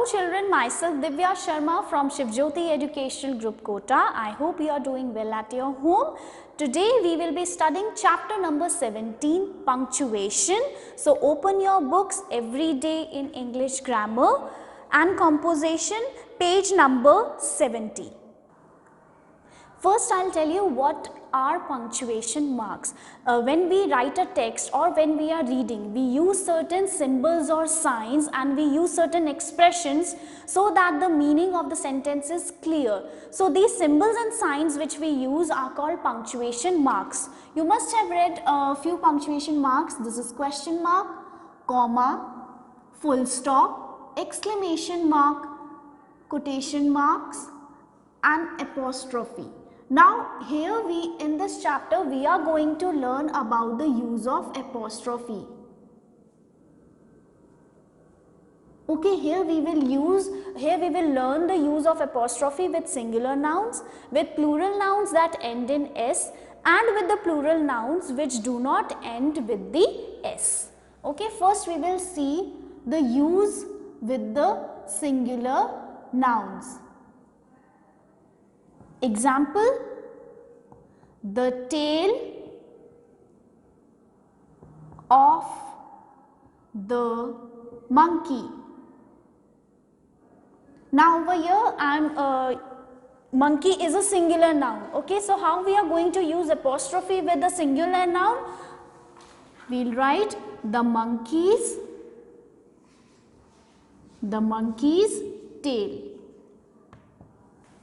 Hello children, myself Divya Sharma from Shivjyoti Educational Group Kota. I hope you are doing well at your home. Today we will be studying chapter number 17, punctuation. So open your books every day in English grammar and composition, page number 70. First, I'll tell you what are punctuation marks. When we write a text or when we are reading, we use certain symbols or signs and we use certain expressions so that the meaning of the sentence is clear. So, these symbols and signs which we use are called punctuation marks. You must have read a few punctuation marks. This is question mark, comma, full stop, exclamation mark, quotation marks and apostrophe. Now here in this chapter we are going to learn about the use of apostrophe. Okay, here we will learn the use of apostrophe with singular nouns, with plural nouns that end in s, and with the plural nouns which do not end with the s. Okay, first we will see the use with the singular nouns. Example, the tail of the monkey. Now over here monkey is a singular noun. Okay, so how we are going to use apostrophe with the singular noun? We'll write the monkey's tail.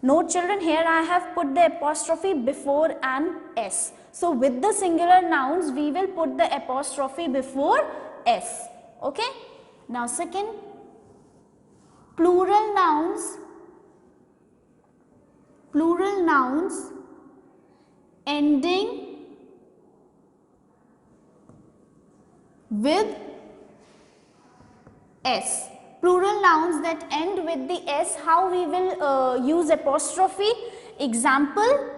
Note children, here I have put the apostrophe before an s. So with the singular nouns we will put the apostrophe before s. Okay. Now second, plural nouns ending with s. Plural nouns that end with the s, how we will use apostrophe? Example,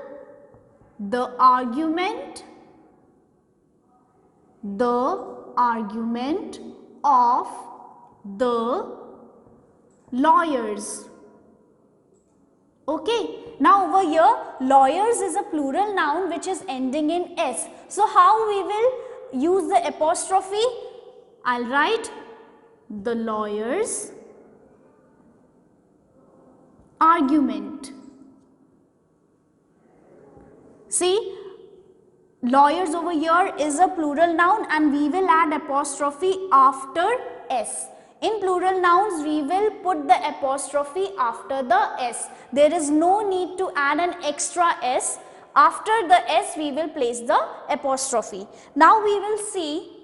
the argument of the lawyers. Okay, now over here lawyers is a plural noun which is ending in s. So how we will use the apostrophe? I'll write the lawyer's argument. See, lawyers over here is a plural noun and we will add apostrophe after s. In plural nouns we will put the apostrophe after the s. There is no need to add an extra s. After the s we will place the apostrophe. Now we will see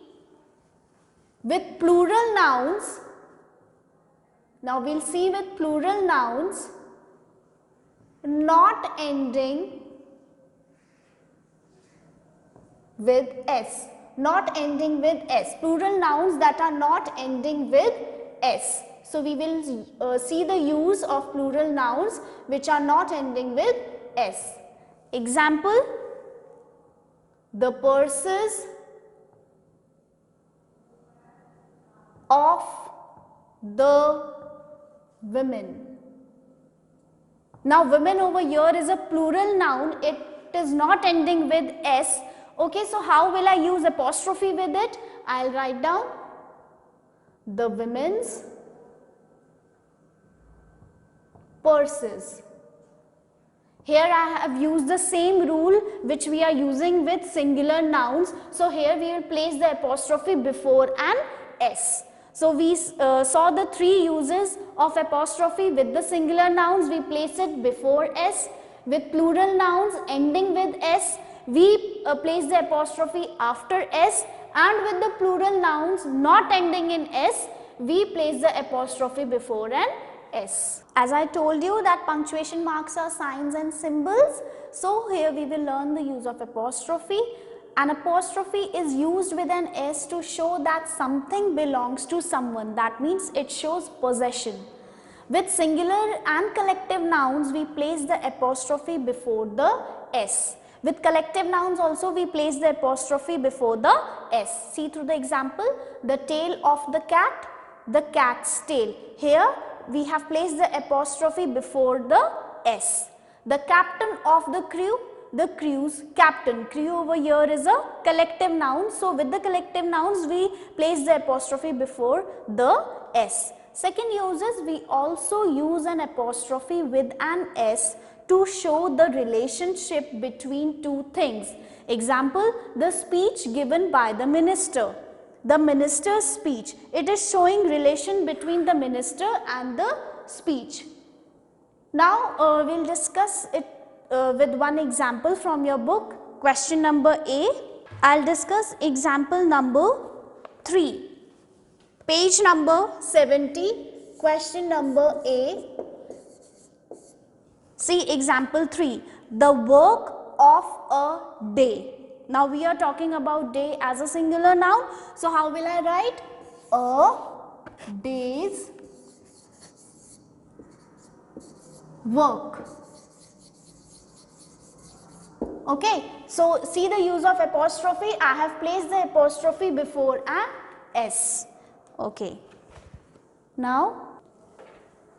with plural nouns, not ending with s, plural nouns that are not ending with s. So we will see the use of plural nouns which are not ending with s. Example, the purses of the women. Now women over here is a plural noun, it is not ending with s. Okay, so how will I use apostrophe with it? I'll write down the women's purses. Here I have used the same rule which we are using with singular nouns. So here we will place the apostrophe before an s. So we saw the three uses of apostrophe. With the singular nouns we place it before s. With plural nouns ending with s we place the apostrophe after s, and with the plural nouns not ending in s we place the apostrophe before an s. As I told you that punctuation marks are signs and symbols, so here we will learn the use of apostrophe. An apostrophe is used with an s to show that something belongs to someone. That means it shows possession. With singular and collective nouns we place the apostrophe before the s. With collective nouns also we place the apostrophe before the s. See through the example, the tail of the cat, the cat's tail. Here we have placed the apostrophe before the S. The captain of the crew, the crew's captain. Crew over here is a collective noun. So with the collective nouns, we place the apostrophe before the S. Second use is we also use an apostrophe with an S to show the relationship between two things. Example, the speech given by the minister. The minister's speech. It is showing relation between the minister and the speech. Now we'll discuss it with one example from your book. Question number A. I'll discuss example number 3. Page number 70. Question number A. See example 3. The work of a day. Now we are talking about day as a singular noun. So how will I write? A day's work. Okay, so see the use of apostrophe. I have placed the apostrophe before an S. Okay. Now,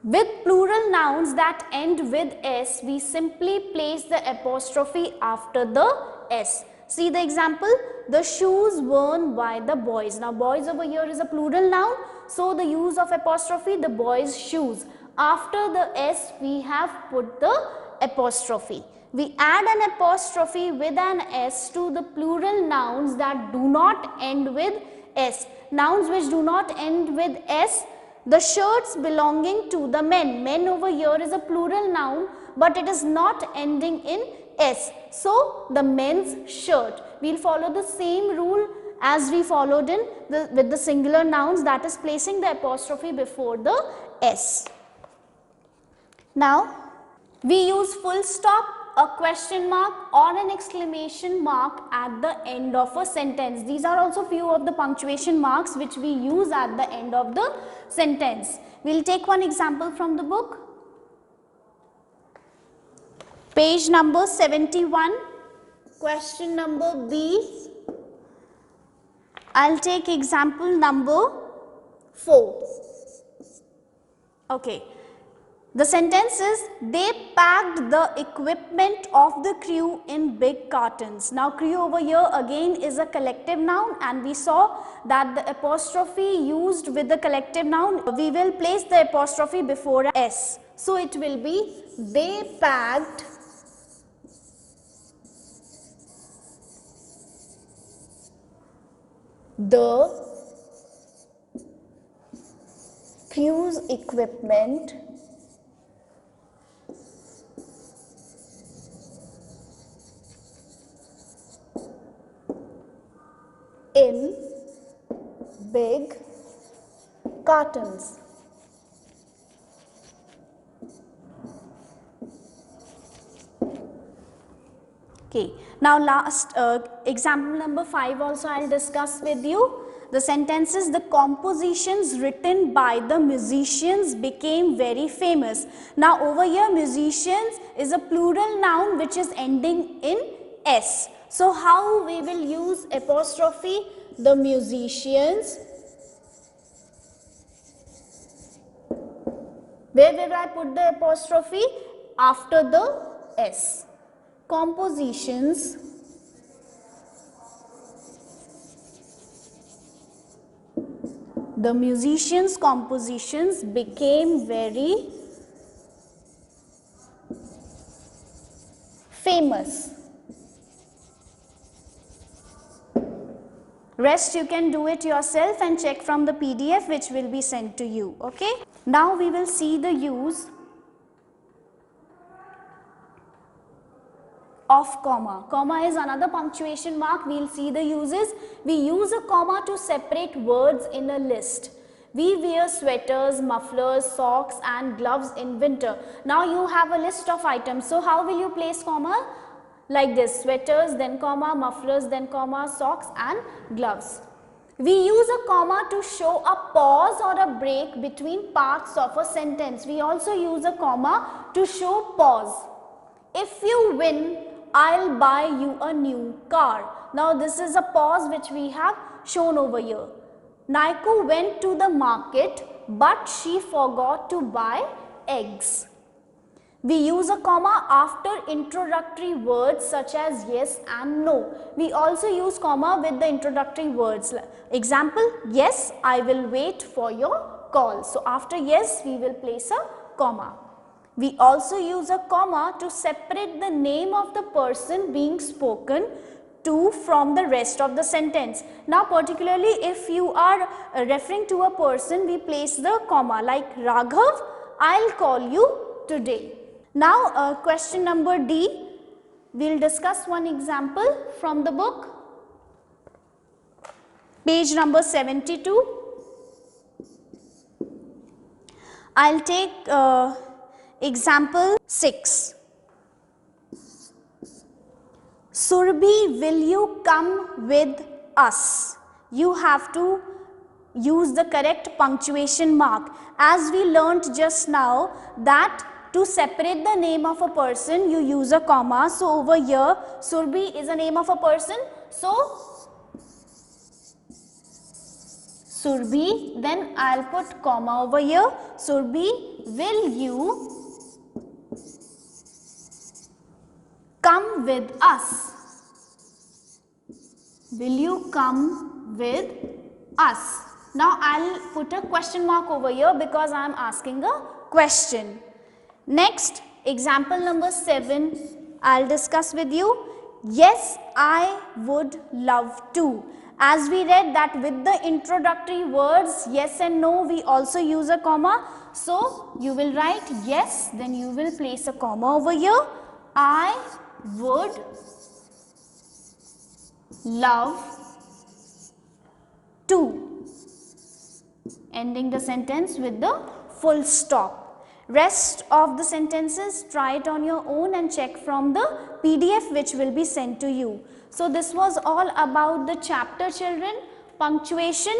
with plural nouns that end with S, we simply place the apostrophe after the S. See the example, the shoes worn by the boys. Now, boys over here is a plural noun. So, the use of apostrophe, the boys' shoes. After the S, we have put the apostrophe. We add an apostrophe with an S to the plural nouns that do not end with S. Nouns which do not end with S, the shirts belonging to the men. Men over here is a plural noun, but it is not ending in S. So, the men's shirt. We will follow the same rule as we followed in with the singular nouns, that is placing the apostrophe before the S. Now, we use full stop, a question mark or an exclamation mark at the end of a sentence. These are also few of the punctuation marks which we use at the end of the sentence. We will take one example from the book. Page number 71, question number B. I will take example number 4. Okay. The sentence is, they packed the equipment of the crew in big cartons. Now, crew over here again is a collective noun, and we saw that the apostrophe used with the collective noun, we will place the apostrophe before S. So, it will be, they packed the crew's equipment in big cartons. Okay, now last example number 5 also I will discuss with you. The sentence is, the compositions written by the musicians became very famous. Now over here musicians is a plural noun which is ending in S. So how we will use apostrophe? The musicians. Where will I put the apostrophe? After the S. Compositions the musicians' compositions became very famous. Rest you can do it yourself and check from the PDF which will be sent to you. Okay. Now we will see the use of comma. Comma is another punctuation mark. We will see the uses. We use a comma to separate words in a list. We wear sweaters, mufflers, socks and gloves in winter. Now you have a list of items. So how will you place comma? Like this, sweaters, then comma, mufflers, then comma, socks and gloves. We use a comma to show a pause or a break between parts of a sentence. We also use a comma to show pause. If you win, I'll buy you a new car. Now this is a pause which we have shown over here. Naiku went to the market, but she forgot to buy eggs. We use a comma after introductory words such as yes and no. We also use comma with the introductory words. Example, yes, I will wait for your call. So after yes, we will place a comma. We also use a comma to separate the name of the person being spoken to from the rest of the sentence. Now particularly if you are referring to a person, we place the comma like Raghav, I'll call you today. Now question number D, we will discuss one example from the book, page number 72. I'll take example 6. Surbhi, will you come with us? You have to use the correct punctuation mark. As we learnt just now that to separate the name of a person, you use a comma. So over here, Surbhi is a name of a person. So Surbhi, then I'll put comma over here. Surbhi, will you come with us? Will you come with us? Now I'll put a question mark over here because I am asking a question. Next, example number 7, I'll discuss with you. Yes, I would love to. As we read that with the introductory words yes and no, we also use a comma. So you will write yes, then you will place a comma over here. I would love to. Ending the sentence with the full stop. Rest of the sentences, try it on your own and check from the PDF which will be sent to you. So this was all about the chapter, children. Punctuation.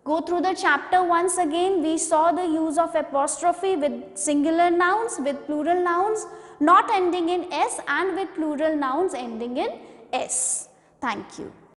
Go through the chapter once again. We saw the use of apostrophe with singular nouns, with plural nouns not ending in S, and with plural nouns ending in S. Thank you.